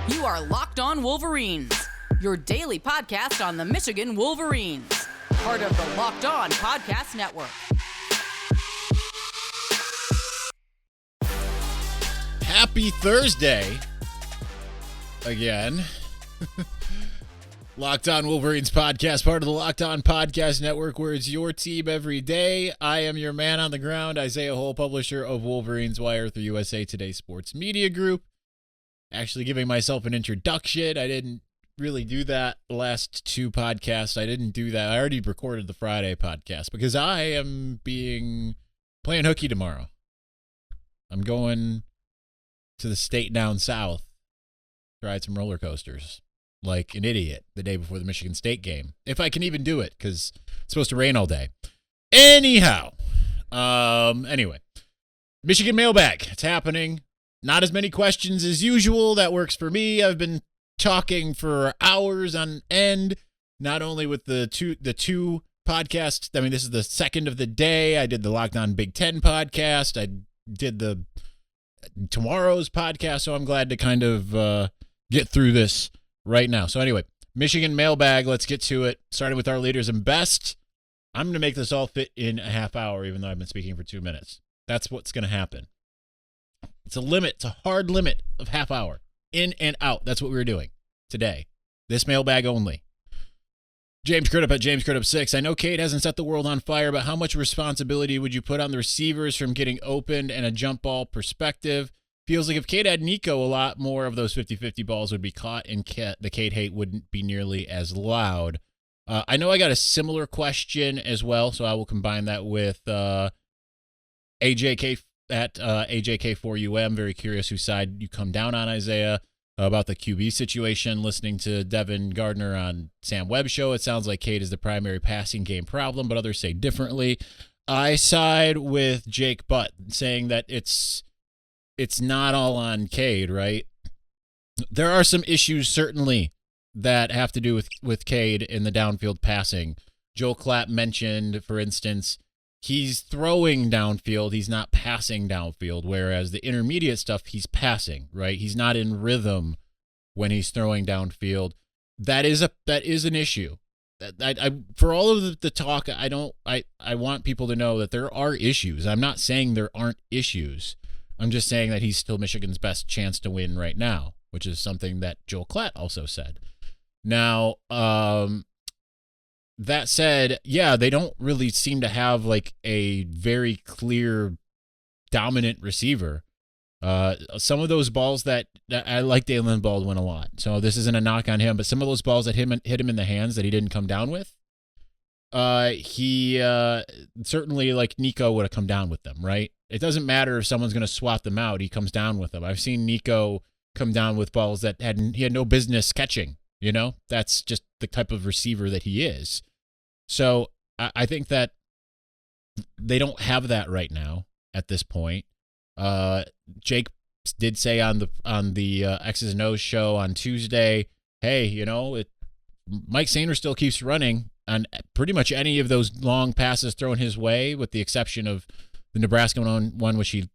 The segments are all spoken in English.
You are Locked On Wolverines, your daily podcast on the Michigan Wolverines, part of the Locked On Podcast Network. Happy Thursday again. Locked On Wolverines podcast, part of the Locked On Podcast Network, where it's your team every day. I am your man on the ground, Isaiah Hull, publisher of Wolverines Wire through USA Today Sports Media Group. Actually giving myself an introduction. I didn't really do that the last two podcasts. I didn't do that. I already recorded the Friday podcast because I am playing hooky tomorrow. I'm going to the state down south, ride some roller coasters like an idiot the day before the Michigan State game. If I can even do it, because it's supposed to rain all day. Anyhow, anyway, Michigan Mailbag. It's happening. Not as many questions as usual. That works for me. I've been talking for hours on end, not only with the two podcasts. I mean, this is the second of the day. I did the Locked On Big Ten podcast. I did the tomorrow's podcast, so I'm glad to kind of get through this right now. So anyway, Michigan Mailbag, let's get to it. Starting with our leaders and best. I'm going to make this all fit in a half hour, even though I've been speaking for 2 minutes. That's what's going to happen. It's a limit. It's a hard limit of half hour. In and out. That's what we're doing today. This mailbag only. James Crudup at James Crudup 6. I know Cade hasn't set the world on fire, but how much responsibility would you put on the receivers from getting opened and a jump ball perspective? Feels like if Cade had Nico, a lot more of those 50-50 balls would be caught and the Cade hate wouldn't be nearly as loud. I know I got a similar question as well, so I will combine that with AJK at AJK4UM. Very curious whose side you come down on, Isaiah, about the QB situation. Listening to Devin Gardner on Sam Webb's show, it sounds like Cade is the primary passing game problem, but others say differently. I side with Jake Butt, saying that it's not all on Cade, right? There are some issues, certainly, that have to do with Cade in the downfield passing. Joel Klatt mentioned, for instance, he's throwing downfield, he's not passing downfield, whereas the intermediate stuff, he's passing, right? He's not in rhythm when he's throwing downfield. That is an issue. For all of the talk, I want people to know that there are issues. I'm not saying there aren't issues. I'm just saying that he's still Michigan's best chance to win right now, which is something that Joel Klatt also said. Now, that said, yeah, they don't really seem to have like a very clear dominant receiver. Some of those balls that I like Dalen Baldwin a lot, so this isn't a knock on him, but some of those balls that hit him in the hands that he didn't come down with, he certainly, like Nico, would have come down with them, right? It doesn't matter if someone's going to swat them out, he comes down with them. I've seen Nico come down with balls that he had no business catching. You know, that's just the type of receiver that he is. So I think that they don't have that right now at this point. Jake did say on the X's and O's show on Tuesday, hey, you know, Mike Sainer still keeps running on pretty much any of those long passes thrown his way, with the exception of the Nebraska one, which he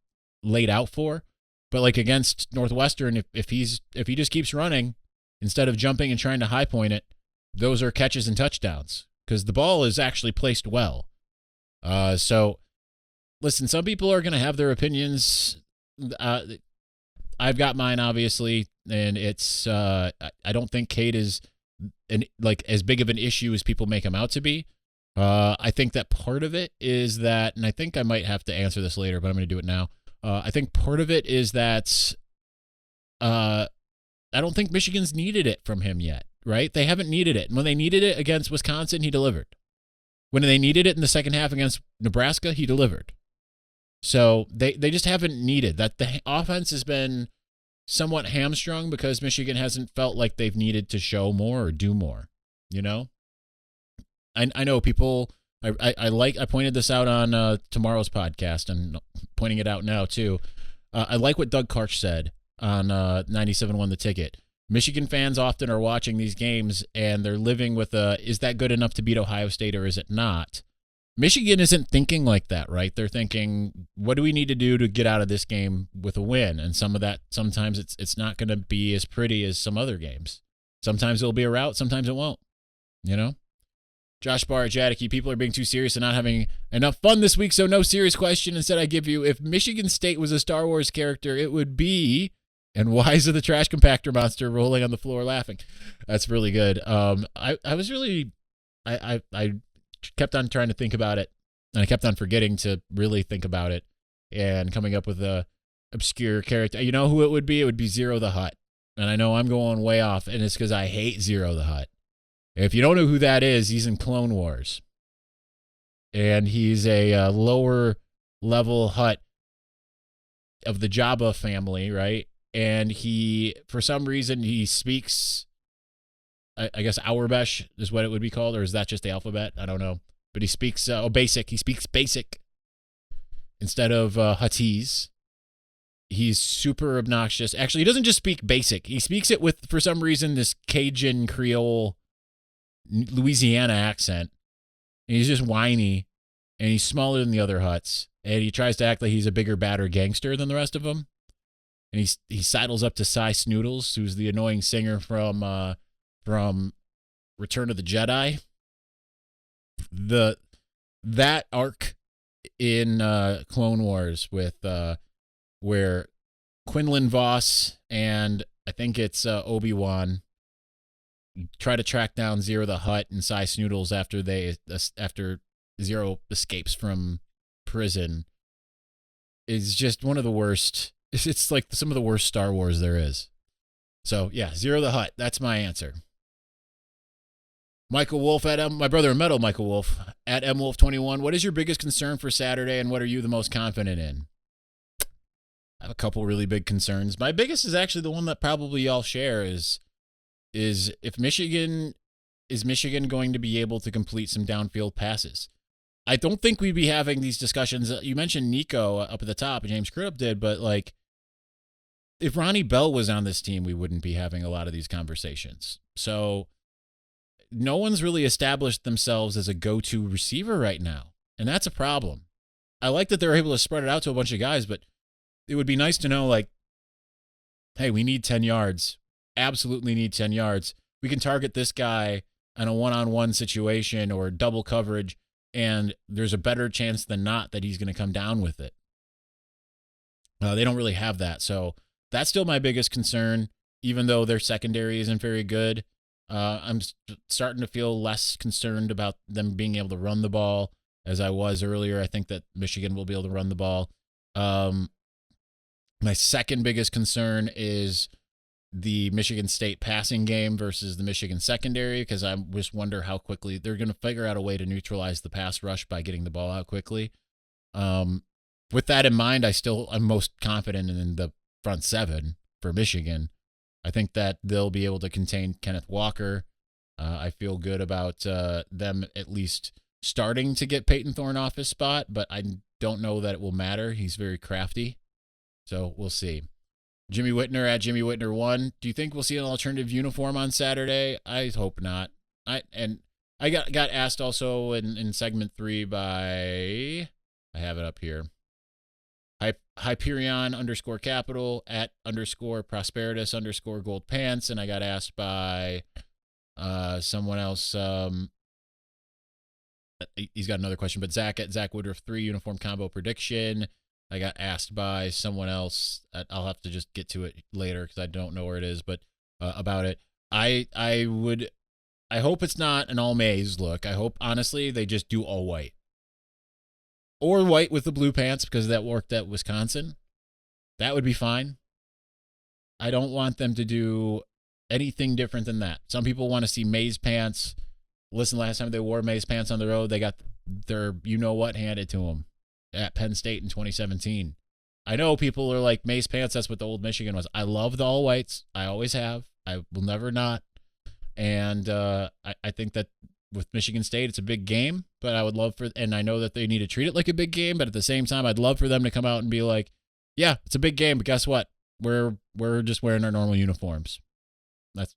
laid out for. But like against Northwestern, if he just keeps running, instead of jumping and trying to high point it, those are catches and touchdowns because the ball is actually placed well. So, listen, some people are going to have their opinions. I've got mine, obviously, and it's I don't think Cade is as big of an issue as people make him out to be. I think that part of it is that, and I think I might have to answer this later, but I'm going to do it now. I think part of it is that I don't think Michigan's needed it from him yet, right? They haven't needed it. And when they needed it against Wisconsin, he delivered. When they needed it in the second half against Nebraska, he delivered. So they just haven't needed that. The offense has been somewhat hamstrung because Michigan hasn't felt like they've needed to show more or do more, you know? I know people, I pointed this out on tomorrow's podcast and pointing it out now too. I like what Doug Karch said on 97.1 The Ticket. Michigan fans often are watching these games and they're living with is that good enough to beat Ohio State or is it not? Michigan isn't thinking like that, right? They're thinking, what do we need to do to get out of this game with a win? And some of that, sometimes it's not going to be as pretty as some other games. Sometimes it'll be a rout, sometimes it won't, you know? Josh Barr, Jadicki, people are being too serious and not having enough fun this week, so no serious question. Instead, I give you, if Michigan State was a Star Wars character, it would be, and why is it the trash compactor monster rolling on the floor laughing? That's really good. I kept on trying to think about it, and I kept on forgetting to really think about it and coming up with a obscure character. You know who it would be? It would be Zero the Hutt. And I know I'm going way off, and it's because I hate Zero the Hutt. If you don't know who that is, he's in Clone Wars. And he's a lower level Hutt of the Jabba family, right? And he, for some reason, he speaks, I guess Auerbesh is what it would be called, or is that just the alphabet? I don't know. But he speaks basic. He speaks basic instead of Huttese. He's super obnoxious. Actually, he doesn't just speak basic. He speaks it with, for some reason, this Cajun Creole Louisiana accent. And he's just whiny, and he's smaller than the other Hutts. And he tries to act like he's a bigger, badder gangster than the rest of them. And he sidles up to Cy Snoodles, who's the annoying singer from Return of the Jedi. That arc in Clone Wars with where Quinlan Voss and I think it's Obi-Wan try to track down Zero the Hutt and Cy Snoodles after Zero escapes from prison is just one of the worst. It's like some of the worst Star Wars there is. So yeah, Zero the Hutt. That's my answer. Michael Wolf my brother in metal, Michael Wolf at MWolf21. What is your biggest concern for Saturday, and what are you the most confident in? I have a couple really big concerns. My biggest is actually the one that probably y'all share is if Michigan going to be able to complete some downfield passes? I don't think we'd be having these discussions. You mentioned Nico up at the top, and James Crudup did, but like if Ronnie Bell was on this team, we wouldn't be having a lot of these conversations. So no one's really established themselves as a go-to receiver right now, and that's a problem. I like that they're able to spread it out to a bunch of guys, but it would be nice to know, like, hey, we need 10 yards. Absolutely need 10 yards. We can target this guy on a one-on-one situation or double coverage, and there's a better chance than not that he's going to come down with it. They don't really have that, so that's still my biggest concern, even though their secondary isn't very good. I'm starting to feel less concerned about them being able to run the ball as I was earlier. I think that Michigan will be able to run the ball. My second biggest concern is the Michigan State passing game versus the Michigan secondary, because I just wonder how quickly they're going to figure out a way to neutralize the pass rush by getting the ball out quickly. With that in mind, I'm most confident in the front seven for Michigan. I think that they'll be able to contain Kenneth Walker. I feel good about them at least starting to get Peyton Thorne off his spot, but I don't know that it will matter. He's very crafty. So we'll see. Jimmy Whitner at Jimmy Whitner 1. Do you think we'll see an alternative uniform on Saturday? I hope not. I got asked also in segment 3 by, I have it up here, Hyperion _capital at _prosperitus _gold pants, and I got asked by someone else. He's got another question, but Zach at Zach Woodruff 3 uniform combo prediction. I got asked by someone else. I'll have to just get to it later because I don't know where it is, but about it. I hope it's not an all maize look. I hope, honestly, they just do all white. Or white with the blue pants, because that worked at Wisconsin. That would be fine. I don't want them to do anything different than that. Some people want to see maize pants. Listen, last time they wore maize pants on the road, they got their you-know-what handed to them at Penn State in 2017. I know people are like, maize pants, that's what the old Michigan was. I love the all whites. I always have. I will never not. And I think that with Michigan State, it's a big game, but I would love and I know that they need to treat it like a big game, but at the same time, I'd love for them to come out and be like, yeah, it's a big game, but guess what? We're just wearing our normal uniforms.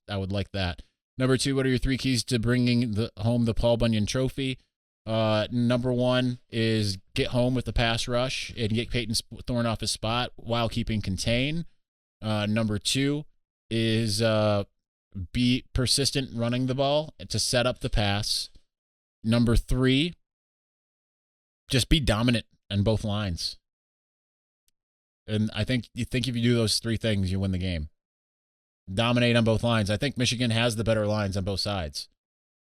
I would like that. Number 2, what are your 3 keys to bringing home the Paul Bunyan Trophy? Number one is get home with the pass rush and get Peyton Thorne off his spot while keeping contain. Number two is be persistent running the ball to set up the pass. Number three, just be dominant on both lines. And I think if you do those three things, you win the game. Dominate on both lines. I think Michigan has the better lines on both sides.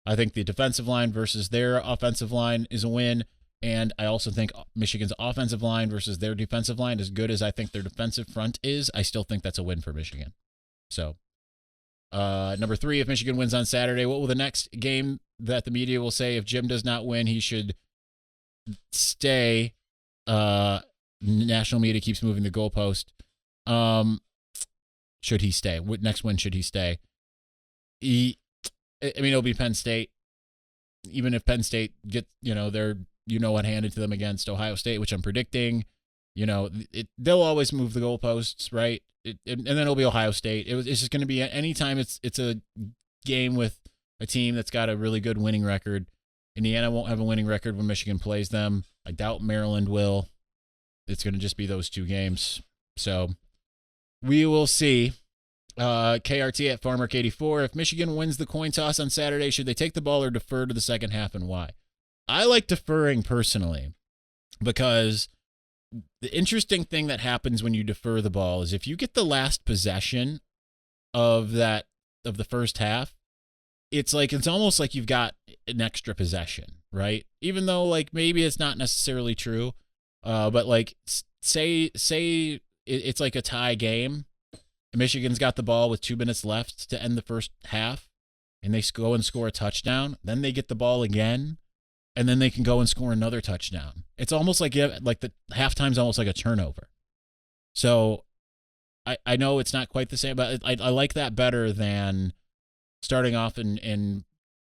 I think the defensive line versus their offensive line is a win. And I also think Michigan's offensive line versus their defensive line, as good as I think their defensive front is, I still think that's a win for Michigan. So, number three, if Michigan wins on Saturday, what will the next game that the media will say if Jim does not win, he should stay? National media keeps moving the goalpost. Should he stay? What next win should he stay? It'll be Penn State. Even if Penn State gets, what handed to them against Ohio State, which I'm predicting, they'll always move the goalposts, right? And then it'll be Ohio State. It's just going to be anytime it's a game with a team that's got a really good winning record. Indiana won't have a winning record when Michigan plays them. I doubt Maryland will. It's going to just be those two games. So we will see. KRT at FarmerK84. If Michigan wins the coin toss on Saturday, should they take the ball or defer to the second half, and why? I like deferring personally because the interesting thing that happens when you defer the ball is if you get the last possession of the first half, it's almost like you've got an extra possession, right? Even though maybe it's not necessarily true. But say it's like a tie game. Michigan's got the ball with 2 minutes left to end the first half, and they go and score a touchdown. Then they get the ball again, and then they can go and score another touchdown. It's almost like the halftime's almost like a turnover. So I know it's not quite the same, but I like that better than starting off and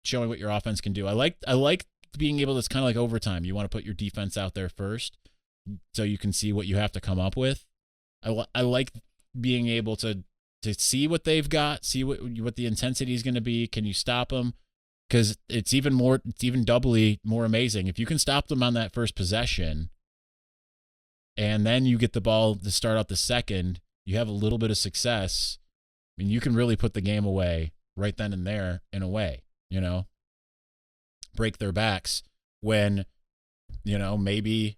showing what your offense can do. I like being able to, it's kind of like overtime. You want to put your defense out there first so you can see what you have to come up with. I like being able to see what they've got, see what the intensity is going to be. Can you stop them? Because it's even doubly more amazing if you can stop them on that first possession, and then you get the ball to start out the second. You have a little bit of success. I mean, you can really put the game away right then and there in a way. Break their backs when maybe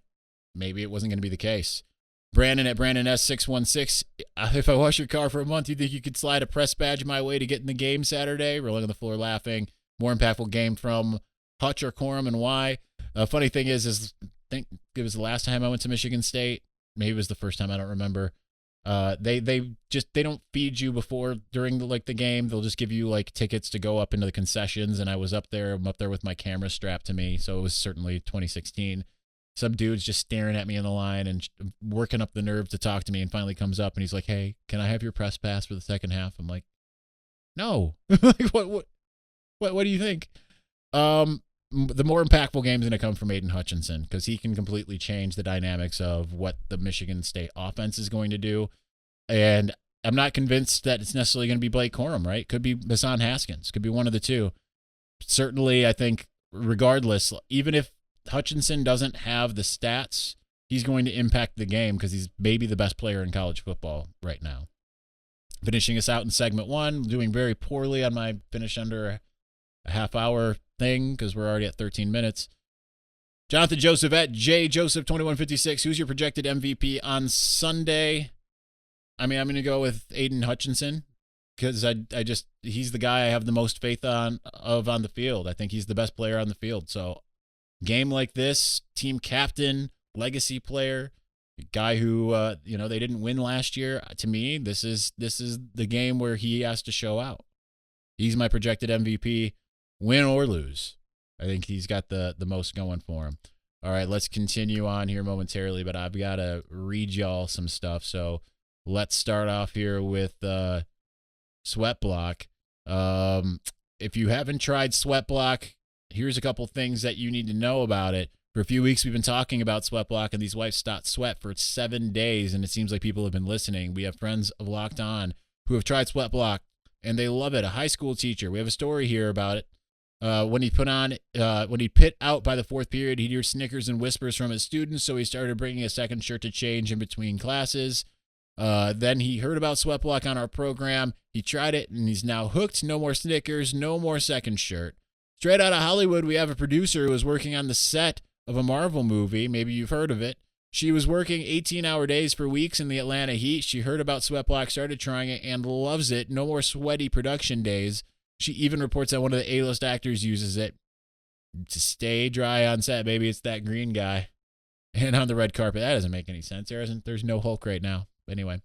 it wasn't going to be the case. Brandon at Brandon S616. If I wash your car for a month, you think you could slide a press badge my way to get in the game Saturday? Rolling on the floor laughing. More impactful game from Hutch or Corum, and why? Funny thing is I think it was the last time I went to Michigan State. Maybe it was the first time. I don't remember. They don't feed you during the game. They'll just give you tickets to go up into the concessions. And I was up there. I'm up there with my camera strapped to me. So it was certainly 2016. Some dude's just staring at me in the line and working up the nerve to talk to me, and finally comes up and he's like, "Hey, can I have your press pass for the second half?" I'm like, "No." What do you think? The more impactful game is going to come from Aiden Hutchinson because he can completely change the dynamics of what the Michigan State offense is going to do. And I'm not convinced that it's necessarily going to be Blake Corum, right? Could be Hassan Haskins. Could be one of the two. Certainly, I think, regardless, even if Hutchinson doesn't have the stats, he's going to impact the game because he's maybe the best player in college football right now. Finishing us out in segment one, doing very poorly on my finish under a half hour thing because we're already at 13 minutes. Jonathan Joseph at JJoseph2156. Who's your projected MVP on Sunday? I'm going to go with Aiden Hutchinson because he's the guy I have the most faith on the field. I think he's the best player on the field. So game like this, team captain, legacy player, guy who they didn't win last year. To me, this is the game where he has to show out. He's my projected MVP, win or lose. I think he's got the most going for him. All right, let's continue on here momentarily, but I've got to read y'all some stuff. So let's start off here with Sweat Block. If you haven't tried Sweat Block, here's a couple things that you need to know about it. For a few weeks, we've been talking about Sweat Block, and these wipes stop sweat for 7 days, and it seems like people have been listening. We have friends of Locked On who have tried Sweat Block, and they love it. A high school teacher. We have a story here about it. When he pit out by the fourth period, he'd hear snickers and whispers from his students, so he started bringing a second shirt to change in between classes. Then he heard about Sweat Block on our program. He tried it, and he's now hooked. No more snickers, no more second shirt. Straight out of Hollywood, we have a producer who was working on the set of a Marvel movie. Maybe you've heard of it. She was working 18-hour days for weeks in the Atlanta heat. She heard about Sweat Block, started trying it, and loves it. No more sweaty production days. She even reports that one of the A-list actors uses it to stay dry on set. Maybe it's that green guy. And on the red carpet. That doesn't make any sense. There's no Hulk right now. Anyway,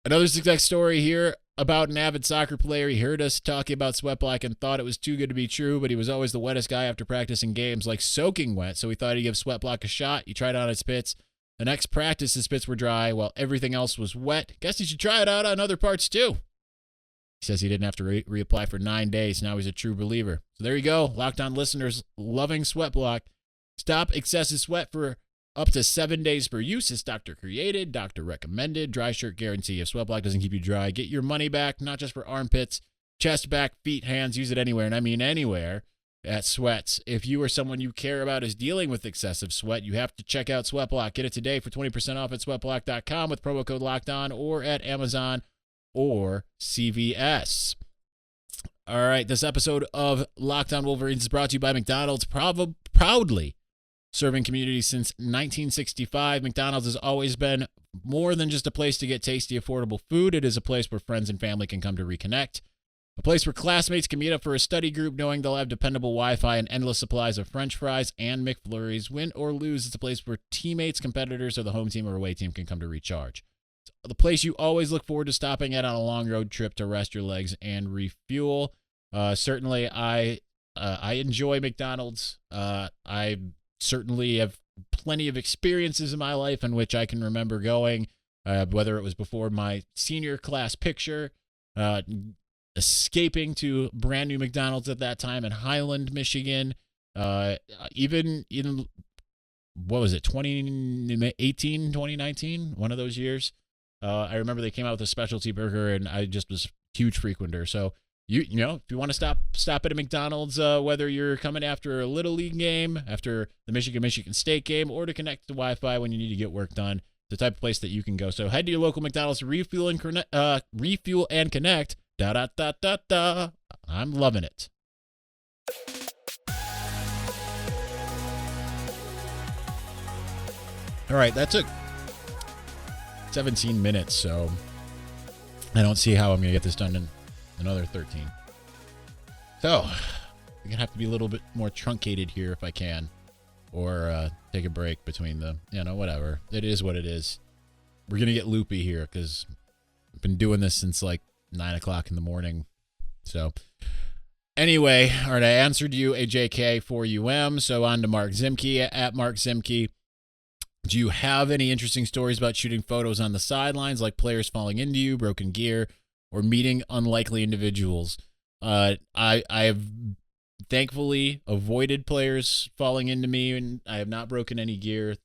another success story here about an avid soccer player. He heard us talking about Sweat Block and thought it was too good to be true, but he was always the wettest guy after practicing games, like soaking wet, so he thought he'd give Sweat Block a shot. He tried it on his pits. The next practice, his pits were dry while everything else was wet. Guess he should try it out on other parts too. He says he didn't have to reapply for 9 days. Now he's a true believer. So there you go. Locked On listeners loving Sweat Block. Stop excessive sweat for up to 7 days per use. It's doctor created, doctor recommended, dry shirt guarantee. If Sweat Block doesn't keep you dry, get your money back, not just for armpits, chest, back, feet, hands. Use it anywhere, and I mean anywhere at Sweats. If you or someone you care about is dealing with excessive sweat, you have to check out Sweat Block. Get it today for 20% off at sweatblock.com with promo code LOCKEDON or at Amazon or CVS. All right, this episode of Locked On Wolverines is brought to you by McDonald's, proudly serving communities since 1965. McDonald's has always been more than just a place to get tasty, affordable food. It is a place where friends and family can come to reconnect. A place where classmates can meet up for a study group knowing they'll have dependable Wi-Fi and endless supplies of French fries and McFlurries. Win or lose, it's a place where teammates, competitors, or the home team or away team can come to recharge. It's the place you always look forward to stopping at on a long road trip to rest your legs and refuel. Certainly, I enjoy McDonald's. I certainly have plenty of experiences in my life in which I can remember going, whether it was before my senior class picture, escaping to brand new McDonald's at that time in Highland, Michigan, even in, what was it, 2018, 2019, one of those years. I remember they came out with a specialty burger, and I just was a huge frequenter. So, you know, if you want to stop at a McDonald's, whether you're coming after a Little League game, after the Michigan State game, or to connect to Wi-Fi when you need to get work done, it's the type of place that you can go. So head to your local McDonald's to refuel and connect. Da-da-da-da-da. I'm loving it. All right, that took 17 minutes, so I don't see how I'm going to get this done in another 13. So, I'm going to have to be a little bit more truncated here if I can, or take a break between the, whatever. It is what it is. We're going to get loopy here because I've been doing this since like 9 o'clock in the morning. So, anyway, all right, I answered you a JK for UM, so on to Mark Zimke at Mark Zimke. Do you have any interesting stories about shooting photos on the sidelines, like players falling into you, broken gear, or meeting unlikely individuals? I have thankfully avoided players falling into me, and I have not broken any gear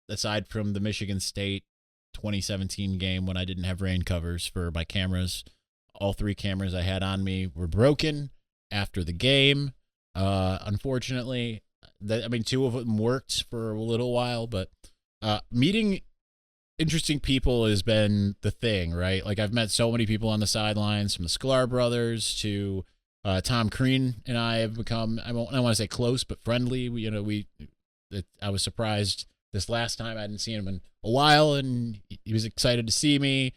aside from the Michigan State 2017 game when I didn't have rain covers for my cameras. All 3 cameras I had on me were broken after the game. Unfortunately, 2 of them worked for a little while, but meeting interesting people has been the thing, right? Like, I've met so many people on the sidelines, from the Sklar brothers to Tom Crean and I have become, I don't want to say close, but friendly. I was surprised this last time. I hadn't seen him in a while, and he was excited to see me.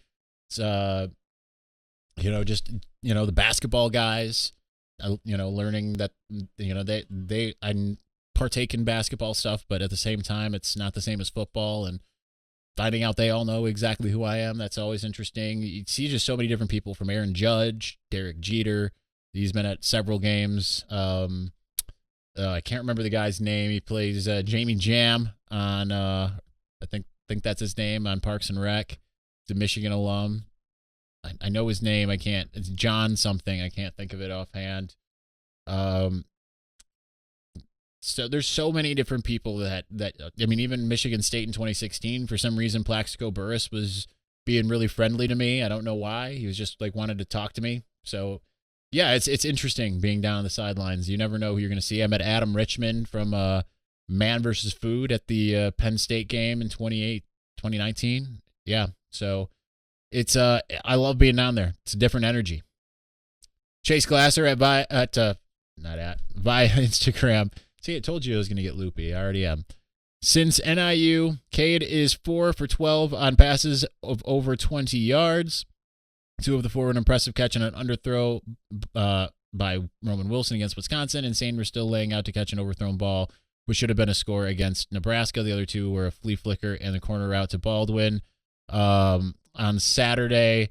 It's, the basketball guys, learning that, I partake in basketball stuff, but at the same time, it's not the same as football, and finding out they all know exactly who I am, that's always interesting. You see just so many different people, from Aaron Judge, Derek Jeter. He's been at several games. I can't remember the guy's name. He plays Jamie Jam on, I think that's his name, on Parks and Rec. He's a Michigan alum. I know his name. It's John something. I can't think of it offhand. So there's so many different people that even Michigan State in 2016, for some reason, Plaxico Burress was being really friendly to me. I don't know why. He was just like wanted to talk to me. So Yeah, it's interesting being down on the sidelines. You never know who you're going to see. I met Adam Richmond from Man versus Food at the Penn State game in 2019. Yeah, so it's I love being down there. It's a different energy. Chase Glasser via Instagram. See, I told you I was going to get loopy. I already am. Since NIU, Cade is 4 for 12 on passes of over 20 yards. 2 of the 4 an impressive catch and an underthrow by Roman Wilson against Wisconsin. And Sainer still laying out to catch an overthrown ball, which should have been a score against Nebraska. The other 2 were a flea flicker and the corner route to Baldwin. On Saturday,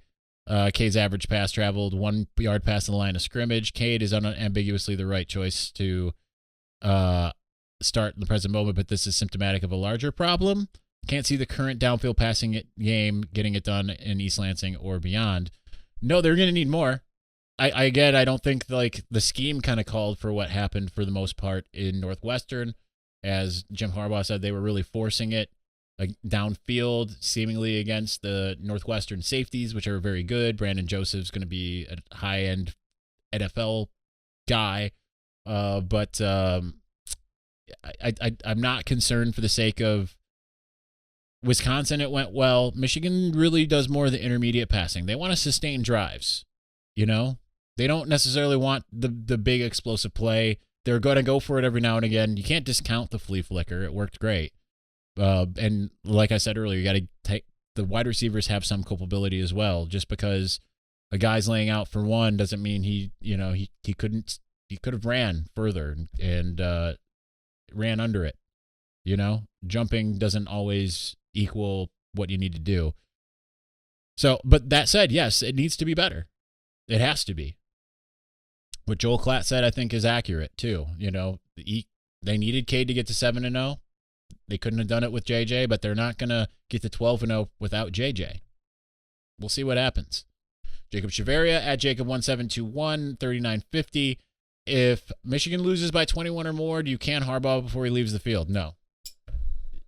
Cade's average pass traveled 1 yard past the line of scrimmage. Cade is unambiguously the right choice to start in the present moment, but this is symptomatic of a larger problem. Can't see the current downfield passing game getting it done in East Lansing or beyond. No, they're going to need more. I don't think like the scheme kind of called for what happened for the most part in Northwestern. As Jim Harbaugh said, they were really forcing it downfield, seemingly against the Northwestern safeties, which are very good. Brandon Joseph's going to be a high-end NFL guy, but I'm not concerned for the sake of Wisconsin. It went well. Michigan really does more of the intermediate passing. They want to sustain drives, you know? They don't necessarily want the big explosive play. They're going to go for it every now and again. You can't discount the flea flicker. It worked great. And like I said earlier, you got to take the wide receivers have some culpability as well. Just because a guy's laying out for one doesn't mean he could have ran further and ran under it. You know, jumping doesn't always equal what you need to do. So, but that said, yes, it needs to be better. It has to be. What Joel Klatt said, I think, is accurate too. You know, they needed Cade to get to 7-0. They couldn't have done it with JJ, but they're not going to get to 12-0 without JJ. We'll see what happens. Jacob Chaveria at Jacob1721, 3950. If Michigan loses by 21 or more, do you can Harbaugh before he leaves the field? No.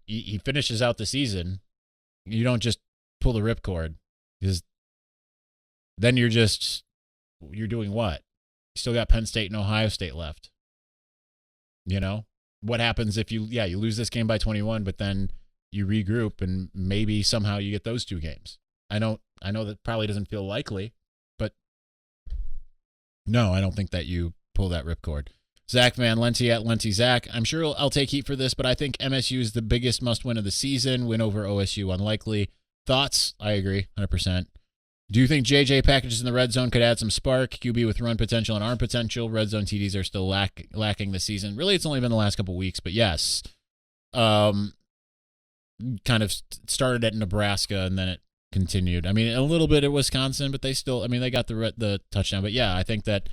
He finishes out the season. You don't just pull the ripcord, because then you're doing what? You still got Penn State and Ohio State left. You know? What happens if you lose this game by 21, but then you regroup and maybe somehow you get those 2 games? I know that probably doesn't feel likely, but no, I don't think that you pull that ripcord. Zach Van Lenti at Lenti Zach. I'm sure I'll take heat for this, but I think MSU is the biggest must-win of the season. Win over OSU unlikely. Thoughts? I agree, 100%. Do you think JJ packages in the red zone could add some spark? QB with run potential and arm potential. Red zone TDs are still lacking this season. Really, it's only been the last couple weeks, but yes. Kind of started at Nebraska and then it continued. I mean, a little bit at Wisconsin, but they still, I mean, they got the touchdown. But yeah, I think that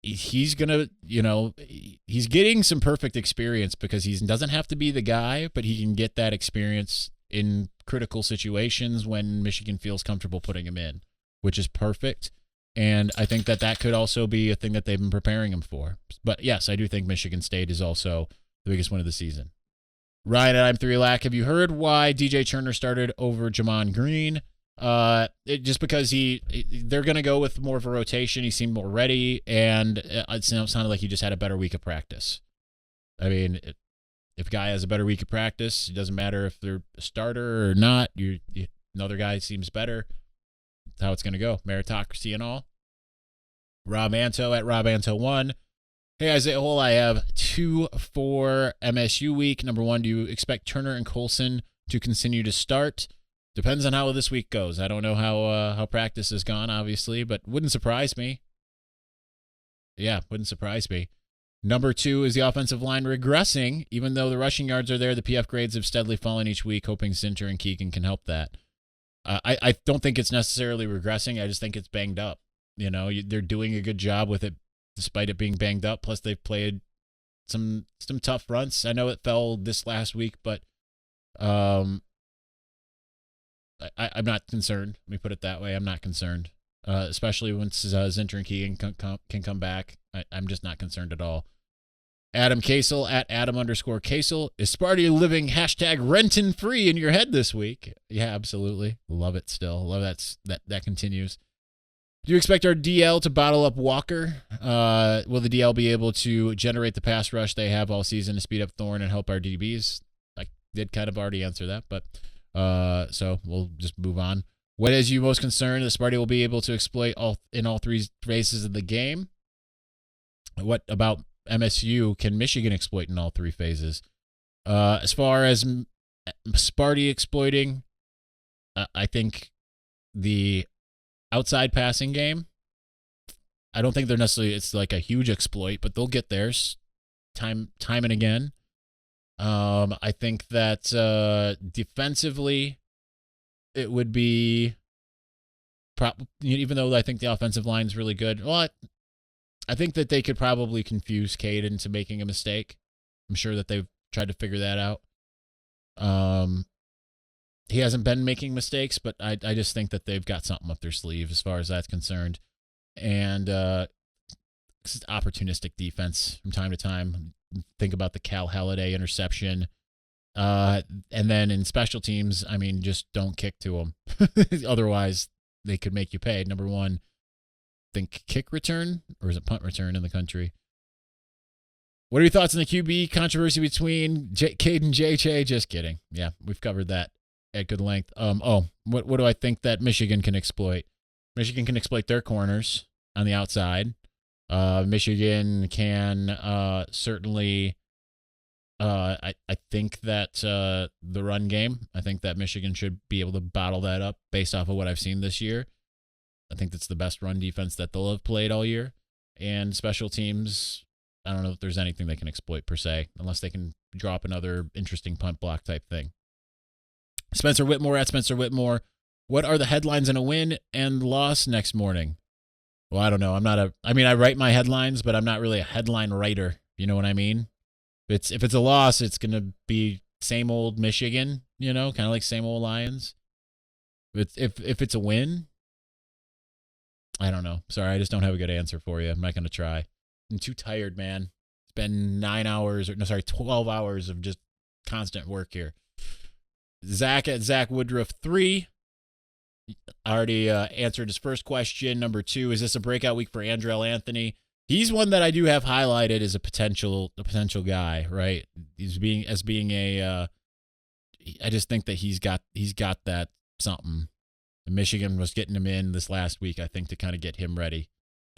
he's going to, he's getting some perfect experience because he doesn't have to be the guy, but he can get that experience in critical situations when Michigan feels comfortable putting him in, which is perfect. And I think that could also be a thing that they've been preparing him for. But yes, I do think Michigan State is also the biggest win of the season. Ryan at I'm 3 Lack. Have you heard why DJ Turner started over Jamon Green? Just because they're going to go with more of a rotation. He seemed more ready, and it sounded like he just had a better week of practice. I mean, if a guy has a better week of practice, it doesn't matter if they're a starter or not. Another guy seems better. That's how it's going to go. Meritocracy and all. Rob Anto at RobAnto1. Hey, Isaiah Hole, I have 2 for MSU week. Number 1, do you expect Turner and Colson to continue to start? Depends on how this week goes. I don't know how practice has gone, obviously, but wouldn't surprise me. Yeah, wouldn't surprise me. Number 2 is the offensive line regressing. Even though the rushing yards are there, the PF grades have steadily fallen each week, hoping Zinter and Keegan can help that. I don't think it's necessarily regressing. I just think it's banged up. They're doing a good job with it despite it being banged up. Plus, they've played some tough fronts. I know it fell this last week, but I'm not concerned. Let me put it that way. I'm not concerned, especially once Zinter and Keegan can come back. I'm just not concerned at all. Adam Kasel at Adam_Kasel. Is Sparty living #Renton free in your head this week? Yeah, absolutely. Love it still. Love that continues. Do you expect our DL to bottle up Walker? Will the DL be able to generate the pass rush they have all season to speed up Thorne and help our DBs? I did kind of already answer that, but so we'll just move on. What is you most concerned that Sparty will be able to exploit in all three phases of the game? What about MSU? Can Michigan exploit in all three phases? As far as Sparty exploiting, I think the outside passing game, I don't think they're necessarily, it's like a huge exploit, but they'll get theirs time and again. I think that defensively, it would be even though I think the offensive line is really good. Well, I think that they could probably confuse Cade into making a mistake. I'm sure that they've tried to figure that out. He hasn't been making mistakes, but I just think that they've got something up their sleeve as far as that's concerned. And it's opportunistic defense from time to time. Think about the Cal Halliday interception. And then in special teams, I mean, just don't kick to them. Otherwise, they could make you pay. Number one, think kick return, or is it punt return in the country? What are your thoughts on the QB controversy between Cade and JJ? Just kidding. Yeah, we've covered that at good length. What do I think that Michigan can exploit? Michigan can exploit their corners on the outside. Michigan can certainly. I think that the run game, I think that Michigan should be able to bottle that up based off of what I've seen this year. I think that's the best run defense that they'll have played all year. And special teams, I don't know if there's anything they can exploit per se, unless they can drop another interesting punt block type thing. Spencer Whitmore at Spencer Whitmore. What are the headlines in a win and loss next morning? Well, I don't know. I write my headlines, but I'm not really a headline writer. You know what I mean? If it's a loss, it's going to be same old Michigan, kind of like same old Lions. If it's a win, I don't know. Sorry, I just don't have a good answer for you. I'm not going to try. I'm too tired, man. It's been 12 hours of just constant work here. Zach at Zach Woodruff 3. I already answered his first question. Number 2, is this a breakout week for Andrell Anthony? He's one that I do have highlighted as a potential guy, right? I just think that he's got that something. And Michigan was getting him in this last week, I think, to kind of get him ready.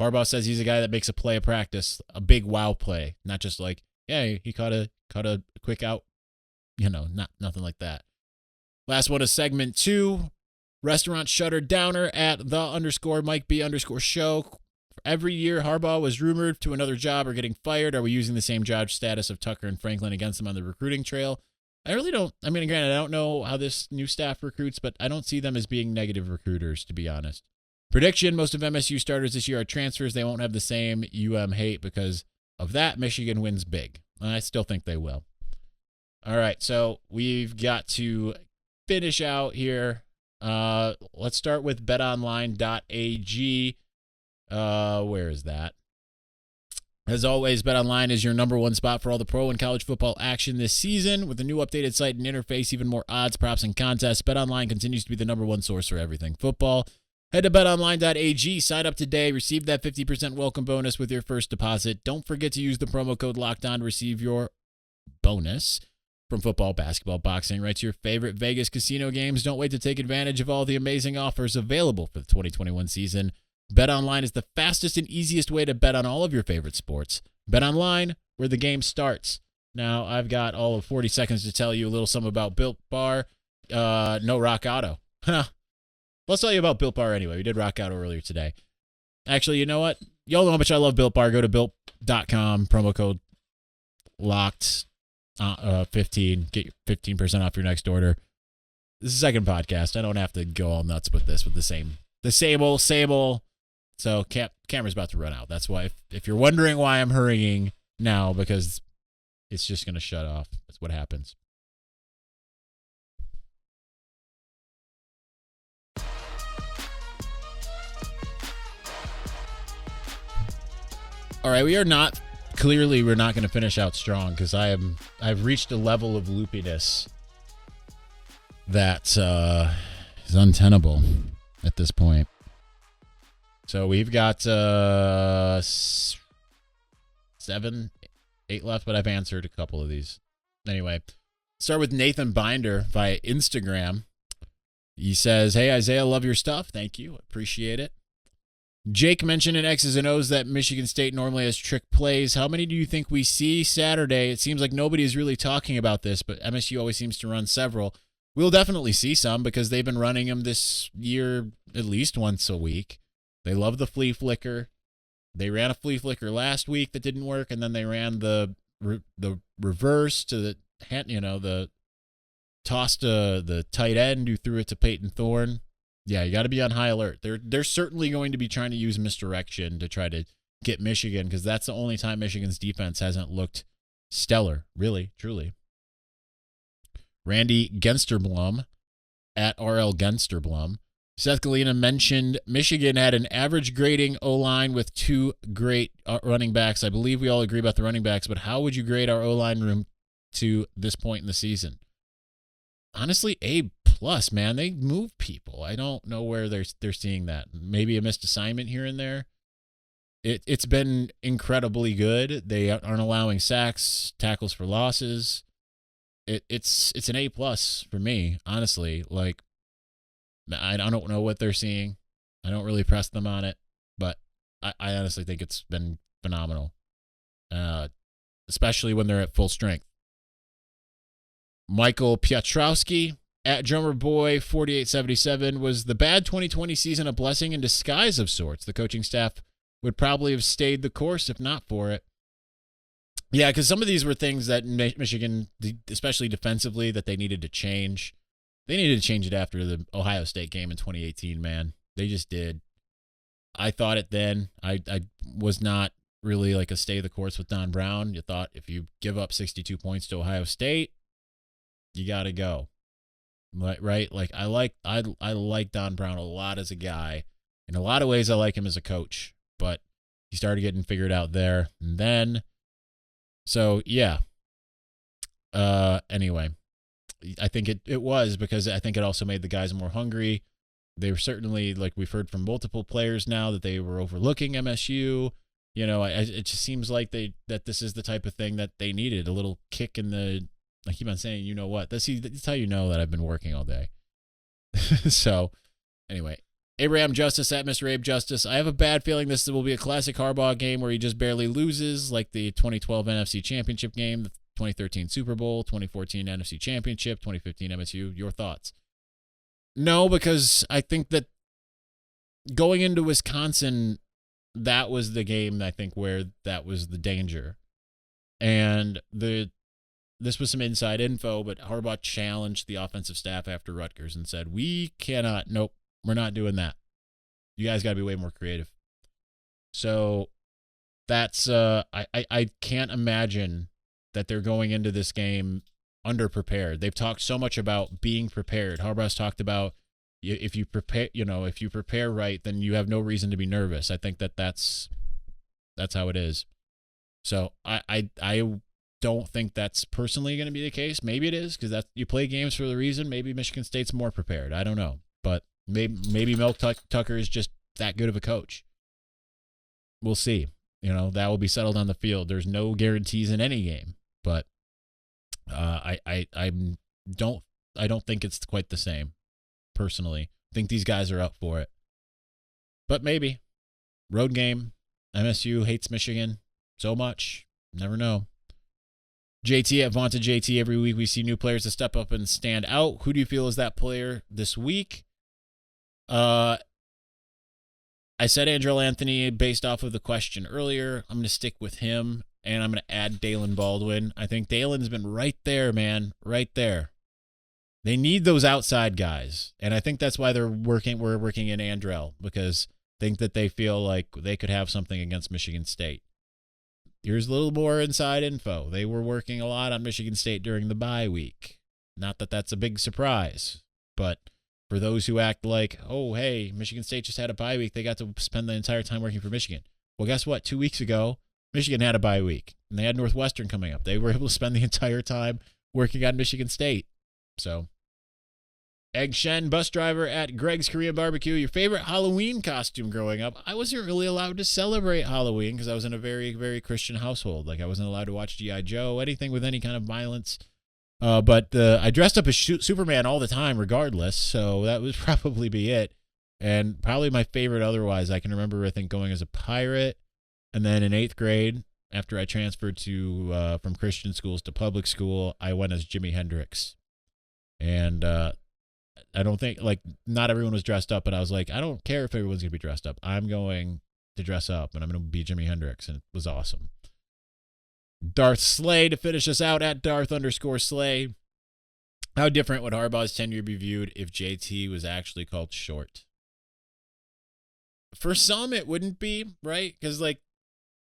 Harbaugh says he's a guy that makes a play of practice, a big wow play, not just like, yeah, he caught a quick out, nothing like that. Last one is segment 2. Restaurant Shutter Downer at _Mike_B_show. Every year, Harbaugh was rumored to another job or getting fired. Are we using the same job status of Tucker and Franklin against him on the recruiting trail? I really don't. I mean, granted, I don't know how this new staff recruits, but I don't see them as being negative recruiters, to be honest. Prediction, most of MSU starters this year are transfers. They won't have the same hate because of that. Michigan wins big. I still think they will. All right, so we've got to finish out here. Let's start with betonline.ag. Where is that? As always, BetOnline is your number one spot for all the pro and college football action this season. With the new updated site and interface, even more odds, props, and contests, BetOnline continues to be the number one source for everything football. Head to betonline.ag, sign up today, receive that 50% welcome bonus with your first deposit. Don't forget to use the promo code LOCKEDON to receive your bonus from football, basketball, boxing, right to your favorite Vegas casino games. Don't wait to take advantage of all the amazing offers available for the 2021 season. BetOnline is the fastest and easiest way to bet on all of your favorite sports. BetOnline, where the game starts. Now, I've got all of 40 seconds to tell you a little something about Built Bar. No Rock Auto. Let's tell you about Built Bar anyway. We did Rock Auto earlier today. Actually, you know what? Y'all know how much I love Built Bar. Go to built.com, promo code LOCKED 15. Get 15% off your next order. This is the second podcast. I don't have to go all nuts with this with the same old. So camera's about to run out. That's why if you're wondering why I'm hurrying now, because it's just going to shut off. That's what happens. All right, we're not going to finish out strong because I've reached a level of loopiness that is untenable at this point. So we've got 7, 8 left, but I've answered a couple of these. Anyway, start with Nathan Binder via Instagram. He says, "Hey, Isaiah, love your stuff. Thank you. Appreciate it. Jake mentioned in X's and O's that Michigan State normally has trick plays. How many do you think we see Saturday? It seems like nobody is really talking about this, but MSU always seems to run several. We'll definitely see some because they've been running them this year at least once a week. They love the flea flicker. They ran a flea flicker last week that didn't work, and then they ran the reverse to the toss to the tight end who threw it to Peyton Thorne. Yeah, you got to be on high alert. They're certainly going to be trying to use misdirection to try to get Michigan because that's the only time Michigan's defense hasn't looked stellar, really, truly." Randy Gensterblum at RL Gensterblum. Seth Galena mentioned Michigan had an average grading O-line with 2 great running backs. I believe we all agree about the running backs, but how would you grade our O-line room to this point in the season? Honestly, A+, man. They move people. I don't know where they're seeing that. Maybe a missed assignment here and there. It's been incredibly good. They aren't allowing sacks, tackles for losses. It's an A+ for me, honestly. Like, I don't know what they're seeing. I don't really press them on it, but I honestly think it's been phenomenal, especially when they're at full strength. Michael Piotrowski at Drummerboy 4877 was the bad 2020 season a blessing in disguise of sorts. The coaching staff would probably have stayed the course if not for it. Yeah, because some of these were things that Michigan, especially defensively, that they needed to change. They needed to change it after the Ohio State game in 2018, man. They just did. I thought it then. I was not really like a stay the course with Don Brown. You thought if you give up 62 points to Ohio State, you got to go. Right? Like I like Don Brown a lot as a guy. In a lot of ways, I like him as a coach, but he started getting figured out there. And then, so yeah. Anyway, I think it was because I think it also made the guys more hungry. They were certainly, like we've heard from multiple players now, that they were overlooking MSU. You know, it just seems like that this is the type of thing that they needed, a little kick in the. I keep on saying, you know what? That's how you know that I've been working all day. So, anyway, Abraham Justice at Mr. Abe Justice. I have a bad feeling this will be a classic Harbaugh game where he just barely loses, like the 2012 NFC Championship game, the 2013 Super Bowl, 2014 NFC Championship, 2015 MSU. Your thoughts? No, because I think that going into Wisconsin, that was the game, I think, where that was the danger. And this was some inside info, but Harbaugh challenged the offensive staff after Rutgers and said, nope, we're not doing that. You guys got to be way more creative. So that's, I can't imagine that they're going into this game underprepared. They've talked so much about being prepared. Harbaugh's talked about if you prepare right, then you have no reason to be nervous. I think that's how it is. So I don't think that's personally going to be the case. Maybe it is because you play games for the reason. Maybe Michigan State's more prepared. I don't know, but maybe Mel Tucker is just that good of a coach. We'll see. You know, that will be settled on the field. There's no guarantees in any game, but I don't think it's quite the same. Personally, I think these guys are up for it, but maybe road game. MSU hates Michigan so much. Never know. JT at Vaunted JT. Every week we see new players to step up and stand out. Who do you feel is that player this week? I said Andrell Anthony based off of the question earlier. I'm going to stick with him, and I'm going to add Dalen Baldwin. I think Dalen's been right there, man, right there. They need those outside guys, and I think that's why we're working in Andrell, because I think that they feel like they could have something against Michigan State. Here's a little more inside info. They were working a lot on Michigan State during the bye week. Not that that's a big surprise, but for those who act like, oh, hey, Michigan State just had a bye week, they got to spend the entire time working for Michigan. Well, guess what? 2 weeks ago, Michigan had a bye week, and they had Northwestern coming up. They were able to spend the entire time working on Michigan State. So Egg Shen, bus driver at Greg's Korean Barbecue. Your favorite Halloween costume growing up? I wasn't really allowed to celebrate Halloween because I was in a very, very Christian household. Like, I wasn't allowed to watch G.I. Joe, anything with any kind of violence. But I dressed up as Superman all the time regardless, so that would probably be it. And probably my favorite otherwise, I can remember, I think, going as a pirate. And then in 8th grade, after I transferred to from Christian schools to public school, I went as Jimi Hendrix. And I don't think, like, not everyone was dressed up, but I was like, I don't care if everyone's going to be dressed up. I'm going to dress up, and I'm going to be Jimi Hendrix, and it was awesome. Darth Slay to finish us out at Darth_Slay. How different would Harbaugh's tenure be viewed if JT was actually called short? For some, it wouldn't be, right? Because, like,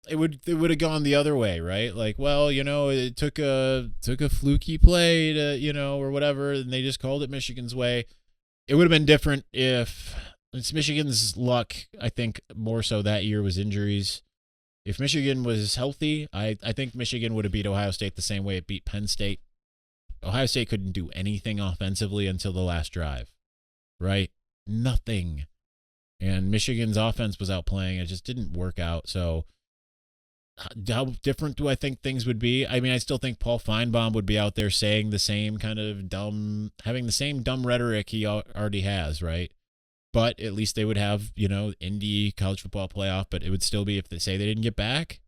it would have gone the other way, right? Like, well, you know, it took a fluky play to, you know, or whatever, and they just called it Michigan's way. It would have been different if it's Michigan's luck. I think more so that year was injuries. If Michigan was healthy, I think Michigan would have beat Ohio State the same way it beat Penn State. Ohio State couldn't do anything offensively until the last drive, right? Nothing. And Michigan's offense was outplaying. It just didn't work out. So how different do I think things would be? I mean, I still think Paul Feinbaum would be out there saying the same kind of having the same dumb rhetoric he already has, right? But at least they would have, you know, Indy college football playoff, but it would still be, if they say they didn't get back,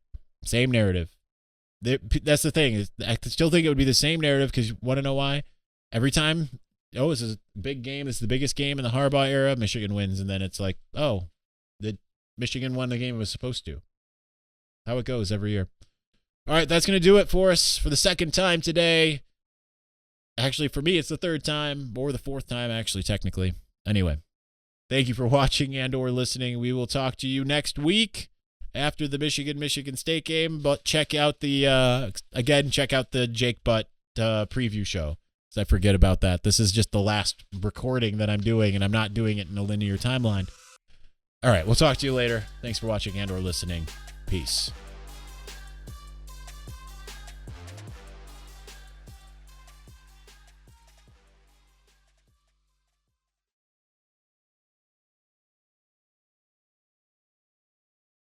same narrative. That's the thing. I still think it would be the same narrative because you want to know why? Every time, oh, this is a big game. It's the biggest game in the Harbaugh era. Michigan wins. And then it's like, oh, Michigan won the game it was supposed to. How it goes every year. All right, that's going to do it for us for the second time today. Actually, for me, it's the third time, or the fourth time, actually, technically. Anyway, thank you for watching and or listening. We will talk to you next week after the Michigan State game. But check out the, check out the Jake Butt preview show. Because I forget about that. This is just the last recording that I'm doing, and I'm not doing it in a linear timeline. All right, we'll talk to you later. Thanks for watching and or listening. Peace.